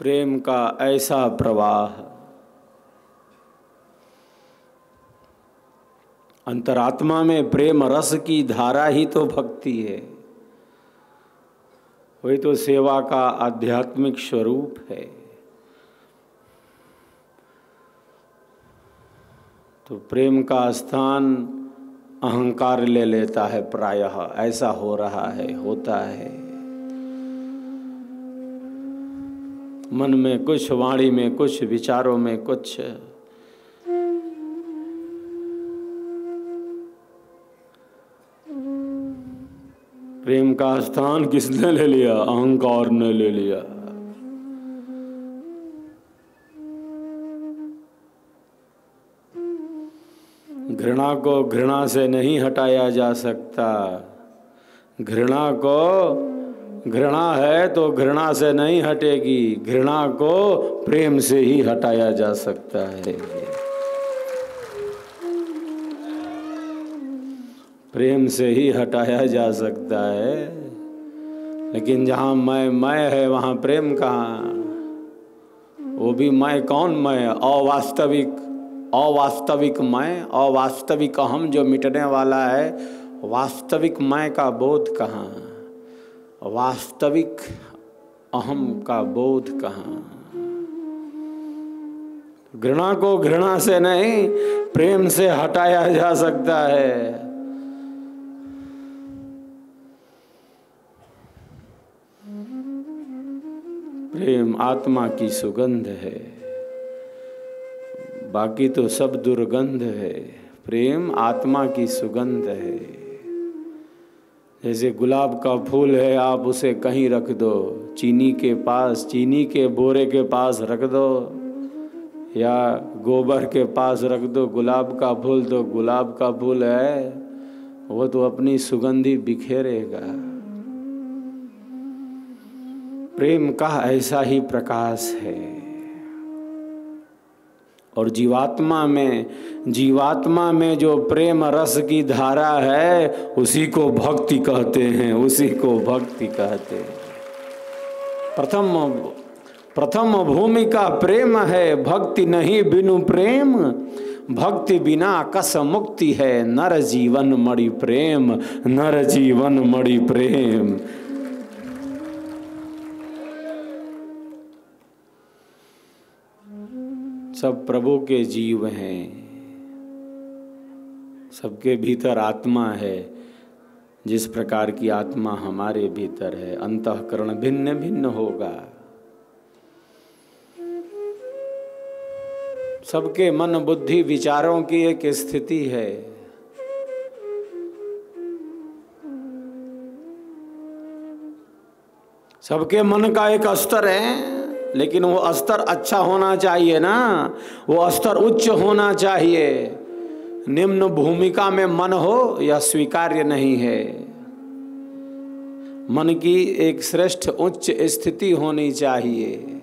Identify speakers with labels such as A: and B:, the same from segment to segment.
A: प्रेम का ऐसा प्रवाह, अंतरात्मा में प्रेम रस की धारा ही तो भक्ति है, वही तो सेवा का आध्यात्मिक स्वरूप है। तो प्रेम का स्थान अहंकार ले लेता है प्रायः, ऐसा हो रहा है, होता है। मन में कुछ, वाणी में कुछ, विचारों में कुछ। प्रेम का स्थान किसने ले लिया? अहंकार ने ले लिया। घृणा को घृणा से नहीं हटाया जा सकता। घृणा को घृणा है तो घृणा से नहीं हटेगी, घृणा को प्रेम से ही हटाया जा सकता है। प्रेम से ही हटाया जा सकता है। लेकिन जहाँ मैं है वहाँ प्रेम कहाँ? वो भी मैं कौन मैं? अवास्तविक, अवास्तविक मैं, अवास्तविक अहम जो मिटने वाला है। वास्तविक मैं का बोध कहाँ? वास्तविक अहम का बोध कहाँ? घृणा को घृणा से नहीं, प्रेम से हटाया जा सकता है। प्रेम आत्मा की सुगंध है, बाकी तो सब दुर्गंध है। प्रेम आत्मा की सुगंध है। जैसे गुलाब का फूल है, आप उसे कहीं रख दो, चीनी के पास, चीनी के बोरे के पास रख दो, या गोबर के पास रख दो, गुलाब का फूल तो गुलाब का फूल है, वो तो अपनी सुगंधी बिखेरेगा। प्रेम का ऐसा ही प्रकाश है। और जीवात्मा में जो प्रेम रस की धारा है, उसी को भक्ति कहते हैं, उसी को भक्ति कहते हैं। प्रथम भूमिका प्रेम है, भक्ति नहीं बिनु प्रेम, भक्ति बिना कस मुक्ति है, नर जीवन मणि प्रेम, नर जीवन मणि प्रेम। सब प्रभु के जीव हैं, सबके भीतर आत्मा है। जिस प्रकार की आत्मा हमारे भीतर है, अंतःकरण भिन्न भिन्न होगा। सबके मन बुद्धि विचारों की एक स्थिति है। सबके मन का एक स्तर है, लेकिन वो स्तर अच्छा होना चाहिए ना, वो स्तर उच्च होना चाहिए। निम्न भूमिका में मन हो यह स्वीकार्य नहीं है। मन की एक श्रेष्ठ उच्च स्थिति होनी चाहिए।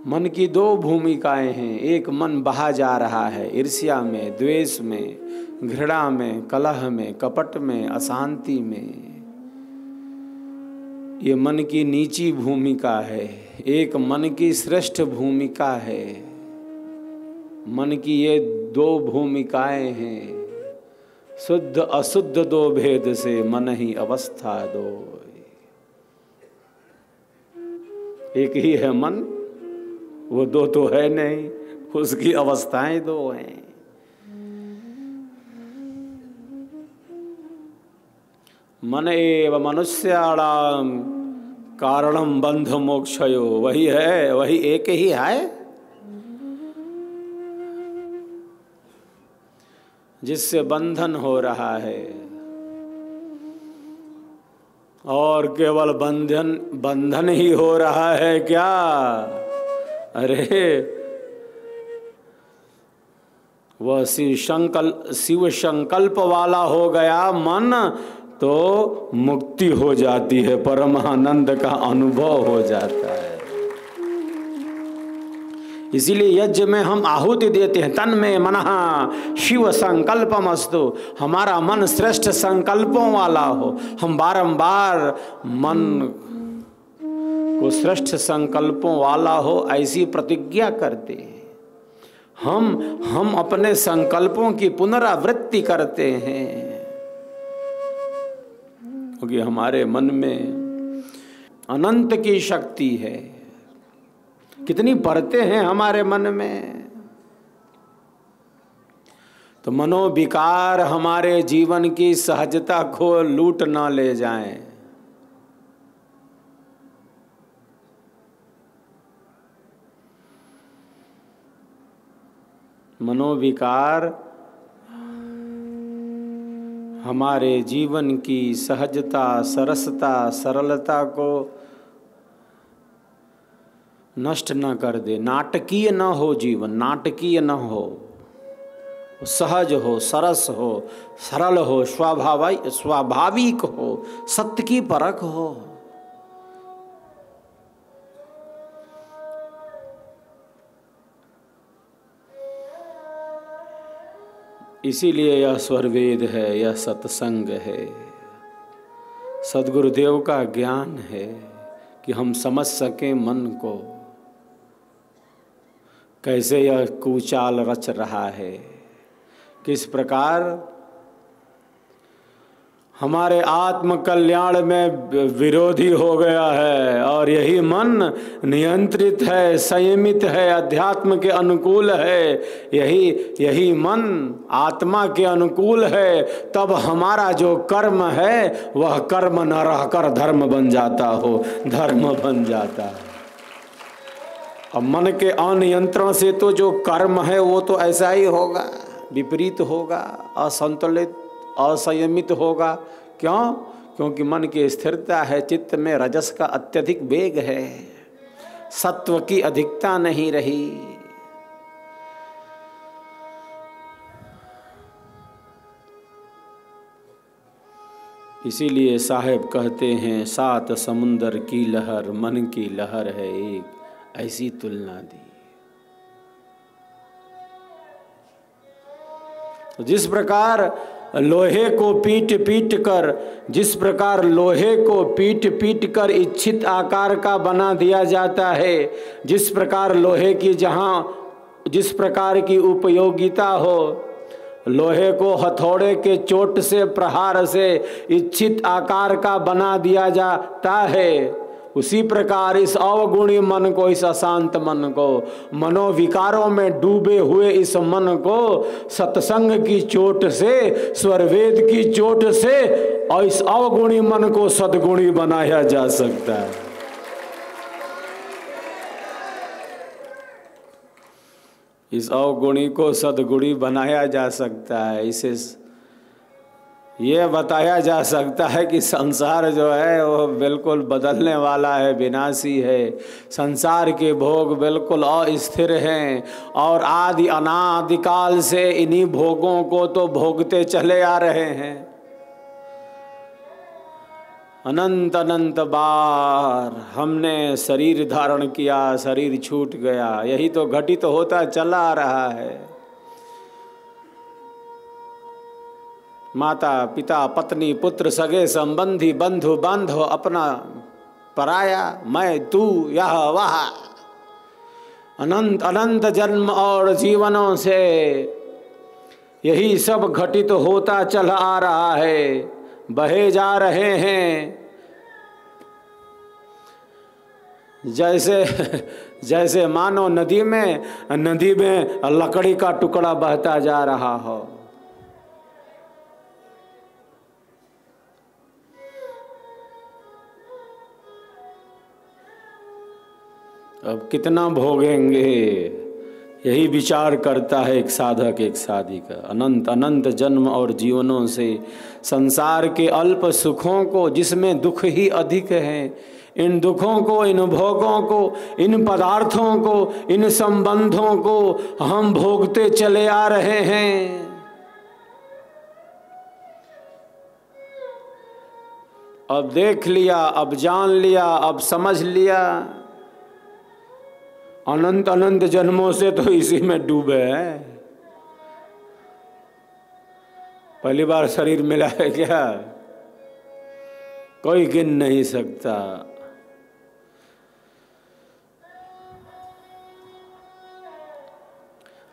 A: मन की दो भूमिकाएं हैं। एक मन बहा जा रहा है ईर्ष्या में, द्वेष में, घृणा में, कलह में, कपट में, अशांति में। ये मन की नीची भूमिका है। एक मन की श्रेष्ठ भूमिका है। मन की ये दो भूमिकाएं हैं। शुद्ध अशुद्ध दो भेद से मन ही अवस्था दो। एक ही है मन, वो दो तो है नहीं, उसकी अवस्थाएं दो हैं। मन एव मनुष्याणाम कारणम बंध मोक्षयो, वही है, वही एक ही है जिससे बंधन हो रहा है। और केवल बंधन ही हो रहा है क्या? अरे वह शिव संकल्प वाला हो गया मन, तो मुक्ति हो जाती है, परमानंद का अनुभव हो जाता है। इसीलिए यज्ञ में हम आहुति देते हैं, तन में मनः शिव संकल्पमस्तु। हमारा मन श्रेष्ठ संकल्पों वाला हो। हम बारंबार मन को श्रेष्ठ संकल्पों वाला हो, ऐसी प्रतिज्ञा करते हैं। हम अपने संकल्पों की पुनरावृत्ति करते हैं, क्योंकि हमारे मन में अनंत की शक्ति है। कितनी परतें हैं हमारे मन में। तो मनोविकार हमारे जीवन की सहजता को लूट ना ले जाएं। मनोविकार हमारे जीवन की सहजता, सरसता, सरलता को नष्ट न कर दे। नाटकीय न हो जीवन, नाटकीय न हो, सहज हो, सरस हो, सरल हो, स्वाभाविक हो, सत्य की परख हो। इसीलिए यह स्वरवेद है, यह सत्संग है, सद्गुरुदेव का ज्ञान है कि हम समझ सकें मन को, कैसे यह कुचाल रच रहा है, किस प्रकार हमारे आत्म कल्याण में विरोधी हो गया है, और यही मन नियंत्रित है, संयमित है, अध्यात्म के अनुकूल है, यही मन आत्मा के अनुकूल है। तब हमारा जो कर्म है वह कर्म न रहकर धर्म बन जाता हो, धर्म बन जाता है। अब मन के अनियंत्रण से तो जो कर्म है वो तो ऐसा ही होगा, विपरीत होगा, असंतुलित, असंयमित होगा। क्यों? क्योंकि मन की स्थिरता है, चित्त में रजस का अत्यधिक वेग है, सत्व की अधिकता नहीं रही। इसीलिए साहेब कहते हैं, सात समुंदर की लहर मन की लहर है एक, ऐसी तुलना दी। जिस प्रकार लोहे को पीट पीट कर, जिस प्रकार लोहे को पीट पीट कर इच्छित आकार का बना दिया जाता है, जिस प्रकार लोहे की जहाँ जिस प्रकार की उपयोगिता हो, लोहे को हथौड़े के चोट से, प्रहार से इच्छित आकार का बना दिया जाता है, उसी प्रकार इस अवगुणी मन को, इस अशांत मन को, मनोविकारों में डूबे हुए इस मन को सत्संग की चोट से, स्वरवेद की चोट से, और इस अवगुणी मन को सद्गुणी बनाया जा सकता है। इस अवगुणी को सद्गुणी बनाया जा सकता है। इसे ये बताया जा सकता है कि संसार जो है वो बिल्कुल बदलने वाला है, विनाशी है। संसार के भोग बिल्कुल अस्थिर हैं, और आदि अनादिकाल से इन्हीं भोगों को तो भोगते चले आ रहे हैं। अनंत अनंत बार हमने शरीर धारण किया, शरीर छूट गया, यही तो घटित होता चला आ रहा है। माता पिता पत्नी पुत्र सगे संबंधी बंधु बांधव अपना पराया, मैं तू यह वह, अनंत अनंत जन्म और जीवनों से यही सब घटित होता चला आ रहा है, बहे जा रहे हैं। जैसे मानो नदी में लकड़ी का टुकड़ा बहता जा रहा हो। अब कितना भोगेंगे, यही विचार करता है एक साधक, एक साधिका। अनंत अनंत जन्म और जीवनों से संसार के अल्प सुखों को, जिसमें दुख ही अधिक है, इन दुखों को, इन भोगों को, इन पदार्थों को, इन संबंधों को हम भोगते चले आ रहे हैं। अब देख लिया, अब जान लिया, अब समझ लिया, अनंत अनंत जन्मों से तो इसी में डूबे हैं। पहली बार शरीर मिला है क्या? कोई गिन नहीं सकता।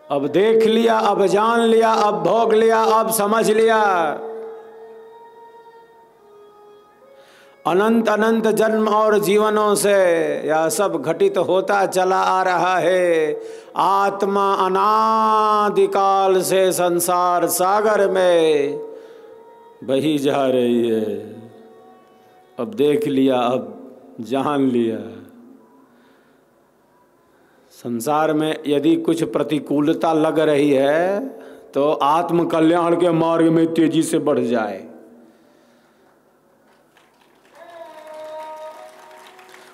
A: अब देख लिया, अब जान लिया, अब भोग लिया, अब समझ लिया। अनंत अनंत जन्म और जीवनों से यह सब घटित होता चला आ रहा है। आत्मा अनादिकाल से संसार सागर में बही जा रही है। अब देख लिया, अब जान लिया। संसार में यदि कुछ प्रतिकूलता लग रही है तो आत्म कल्याण के मार्ग में तेजी से बढ़ जाए।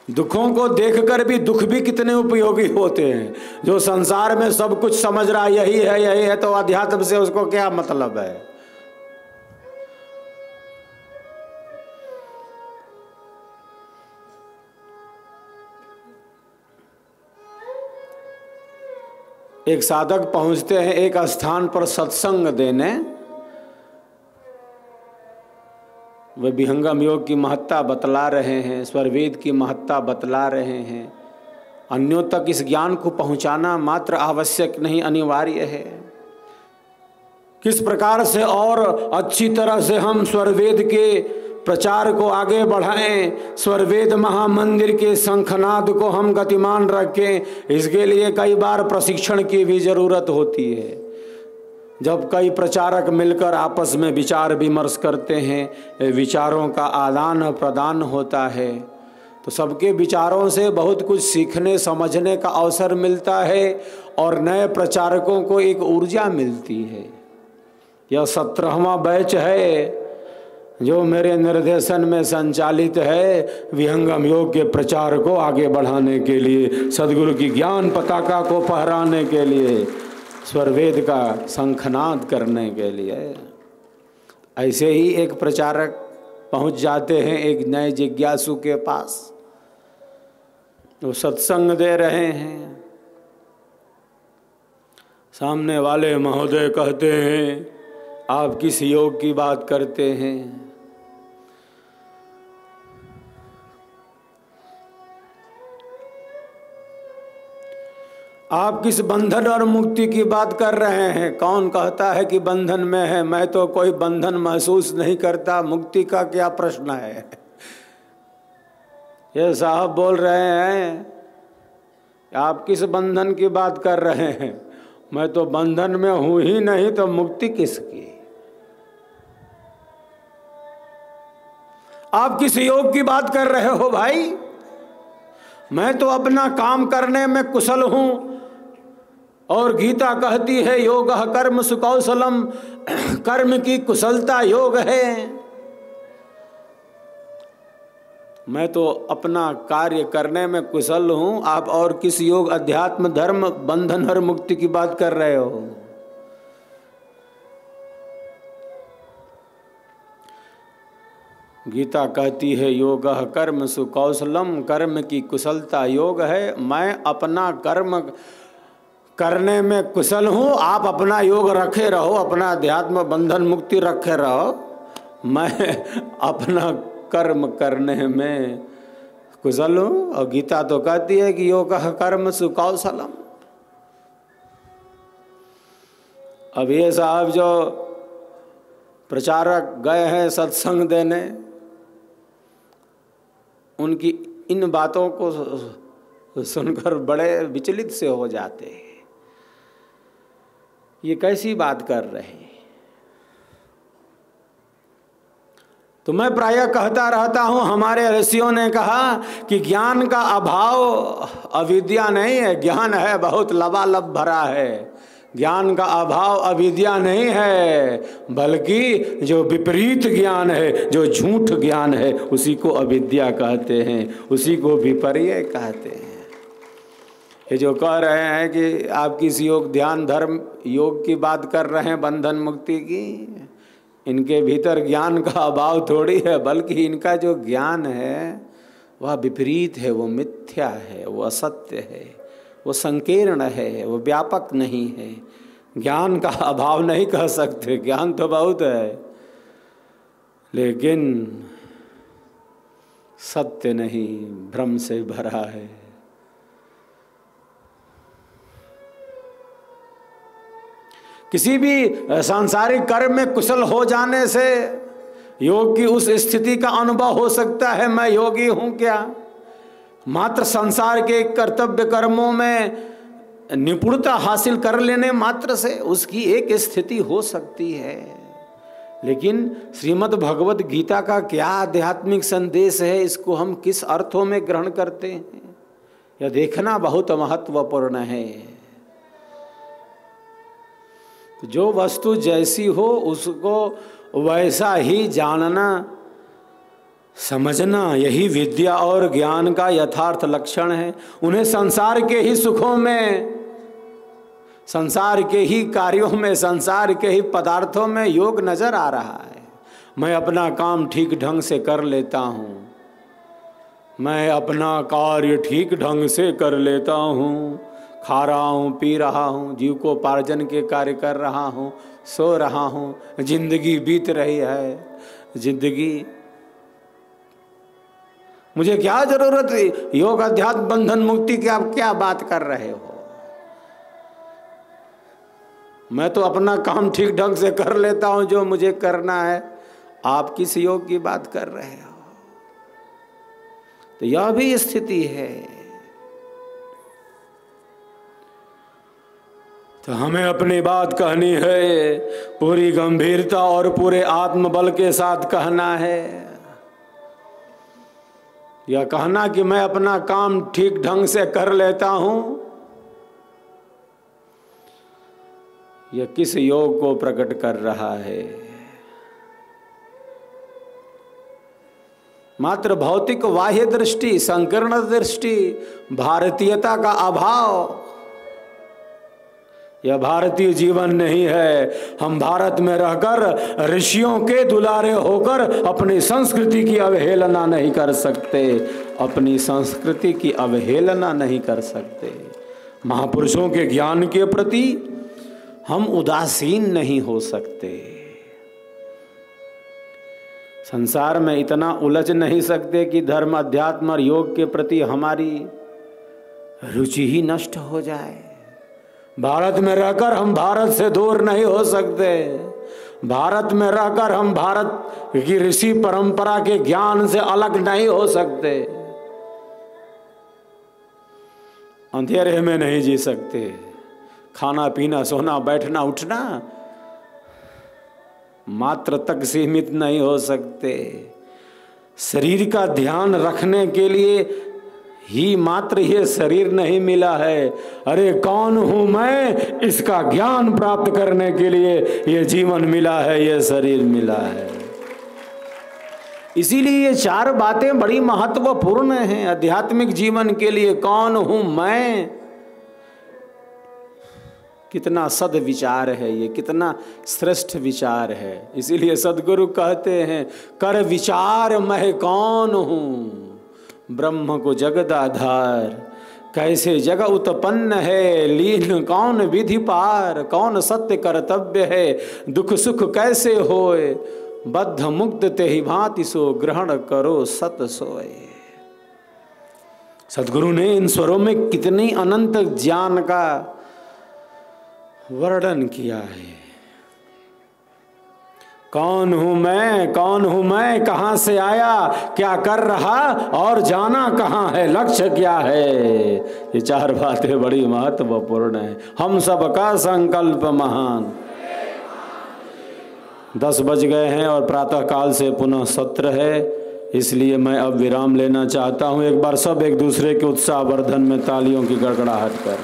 A: दुखों को देखकर भी दुख भी कितने उपयोगी होते हैं। जो संसार में सब कुछ समझ रहा यही है तो अध्यात्म से उसको क्या मतलब है। एक साधक पहुंचते हैं एक स्थान पर सत्संग देने। वे विहंगम योग की महत्ता बतला रहे हैं, स्वरवेद की महत्ता बतला रहे हैं। अन्यों तक इस ज्ञान को पहुंचाना मात्र आवश्यक नहीं, अनिवार्य है। किस प्रकार से और अच्छी तरह से हम स्वरवेद के प्रचार को आगे बढ़ाएं, स्वरवेद महामंदिर के शंखनाद को हम गतिमान रखें, इसके लिए कई बार प्रशिक्षण की भी जरूरत होती है। जब कई प्रचारक मिलकर आपस में विचार विमर्श करते हैं, विचारों का आदान प्रदान होता है, तो सबके विचारों से बहुत कुछ सीखने समझने का अवसर मिलता है और नए प्रचारकों को एक ऊर्जा मिलती है। यह 17वां बैच है जो मेरे निर्देशन में संचालित है विहंगम योग के प्रचार को आगे बढ़ाने के लिए, सदगुरु की ज्ञान पताका को फहराने के लिए, स्वरवेद का शंखनाद करने के लिए। ऐसे ही एक प्रचारक पहुंच जाते हैं एक नए जिज्ञासु के पास। वो सत्संग दे रहे हैं। सामने वाले महोदय कहते हैं आप किस योग की बात करते हैं? आप किस बंधन और मुक्ति की बात कर रहे हैं? कौन कहता है कि बंधन में है? मैं तो कोई बंधन महसूस नहीं करता, मुक्ति का क्या प्रश्न है? ये साहब बोल रहे हैं आप किस बंधन की बात कर रहे हैं? मैं तो बंधन में हूं ही नहीं तो मुक्ति किसकी? आप किस योग की बात कर रहे हो भाई? मैं तो अपना काम करने में कुशल हूं और गीता कहती है योगः कर्म सुकौशलम, कर्म की कुशलता योग है। मैं तो अपना कार्य करने में कुशल हूं, आप और किस योग, अध्यात्म, धर्म, बंधन और मुक्ति की बात कर रहे हो? गीता कहती है योगः कर्म सुकौशलम, कर्म की कुशलता योग है। मैं अपना कर्म करने में कुशल हूँ, आप अपना योग रखे रहो, अपना अध्यात्म बंधन मुक्ति रखे रहो। मैं अपना कर्म करने में कुशल हूँ और गीता तो कहती है कि योगः कर्म सुकौशलम। अब ये साहब जो प्रचारक गए हैं सत्संग देने, उनकी इन बातों को सुनकर बड़े विचलित से हो जाते हैं। ये कैसी बात कर रहे हैं? तो मैं प्रायः कहता रहता हूं, हमारे ऋषियों ने कहा कि ज्ञान का अभाव अविद्या नहीं है, ज्ञान है, बहुत लबालब भरा है। ज्ञान का अभाव अविद्या नहीं है, बल्कि जो विपरीत ज्ञान है, जो झूठ ज्ञान है, उसी को अविद्या कहते हैं, उसी को विपर्य कहते हैं। ये जो कह रहे हैं कि आप किस योग, ध्यान, धर्म, योग की बात कर रहे हैं, बंधन मुक्ति की, इनके भीतर ज्ञान का अभाव थोड़ी है, बल्कि इनका जो ज्ञान है वह विपरीत है, वो मिथ्या है, वो असत्य है, वो संकीर्ण है, वो व्यापक नहीं है। ज्ञान का अभाव नहीं कह सकते, ज्ञान तो बहुत है, लेकिन सत्य नहीं, भ्रम से भरा है। किसी भी सांसारिक कर्म में कुशल हो जाने से योग की उस स्थिति का अनुभव हो सकता है, मैं योगी हूं क्या। मात्र संसार के कर्तव्य कर्मों में निपुणता हासिल कर लेने मात्र से उसकी एक स्थिति हो सकती है। लेकिन श्रीमद् भगवत गीता का क्या आध्यात्मिक संदेश है, इसको हम किस अर्थों में ग्रहण करते हैं, यह देखना बहुत महत्वपूर्ण है। जो वस्तु जैसी हो उसको वैसा ही जानना समझना, यही विद्या और ज्ञान का यथार्थ लक्षण है। उन्हें संसार के ही सुखों में, संसार के ही कार्यों में, संसार के ही पदार्थों में योग नजर आ रहा है। मैं अपना काम ठीक ढंग से कर लेता हूँ, मैं अपना कार्य ठीक ढंग से कर लेता हूँ, खा रहा हूँ, पी रहा हूँ, जीविकोपार्जन के कार्य कर रहा हूँ, सो रहा हूँ, जिंदगी बीत रही है। जिंदगी मुझे क्या जरूरत है योग अध्यात्म बंधन मुक्ति की, आप क्या बात कर रहे हो। मैं तो अपना काम ठीक ढंग से कर लेता हूं जो मुझे करना है, आप किस योग की बात कर रहे हो। तो यह भी स्थिति है। तो हमें अपनी बात कहनी है, पूरी गंभीरता और पूरे आत्मबल के साथ कहना है। यह कहना कि मैं अपना काम ठीक ढंग से कर लेता हूं, यह किस योग को प्रकट कर रहा है। मात्र भौतिक बाह्य दृष्टि, संकीर्ण दृष्टि, भारतीयता का अभाव, यह भारतीय जीवन नहीं है। हम भारत में रहकर ऋषियों के दुलारे होकर अपनी संस्कृति की अवहेलना नहीं कर सकते, अपनी संस्कृति की अवहेलना नहीं कर सकते। महापुरुषों के ज्ञान के प्रति हम उदासीन नहीं हो सकते। संसार में इतना उलझ नहीं सकते कि धर्म, अध्यात्म और योग के प्रति हमारी रुचि ही नष्ट हो जाए। भारत में रहकर हम भारत से दूर नहीं हो सकते। भारत में रहकर हम भारत की ऋषि परंपरा के ज्ञान से अलग नहीं हो सकते। अंधेरे में नहीं जी सकते। खाना पीना, सोना, बैठना, उठना मात्र तक सीमित नहीं हो सकते। शरीर का ध्यान रखने के लिए ही मात्र ये शरीर नहीं मिला है। अरे कौन हूं मैं, इसका ज्ञान प्राप्त करने के लिए ये जीवन मिला है, ये शरीर मिला है। इसीलिए ये चार बातें बड़ी महत्वपूर्ण हैं आध्यात्मिक जीवन के लिए। कौन हूं मैं, कितना सद विचार है ये, कितना श्रेष्ठ विचार है। इसीलिए सदगुरु कहते हैं, कर विचार मैं कौन हूं, ब्रह्म को जगदाधार, कैसे जग उत्पन्न है, लीन कौन विधि पार, कौन सत्य कर्तव्य है, दुख सुख कैसे होए, बद्ध मुक्त तेहि भांति सो ग्रहण करो सत सोए। सदगुरु ने इन स्वरों में कितनी अनंत ज्ञान का वर्णन किया है। कौन हूं मैं, कौन हूं मैं, कहां से आया, क्या कर रहा और जाना कहां है, लक्ष्य क्या है। ये चार बातें बड़ी महत्वपूर्ण है। हम सबका संकल्प महान। 10 बज गए हैं और प्रातः काल से पुनः सत्र है, इसलिए मैं अब विराम लेना चाहता हूं। एक बार सब एक दूसरे के उत्साह वर्धन में तालियों की गड़गड़ाहट कर।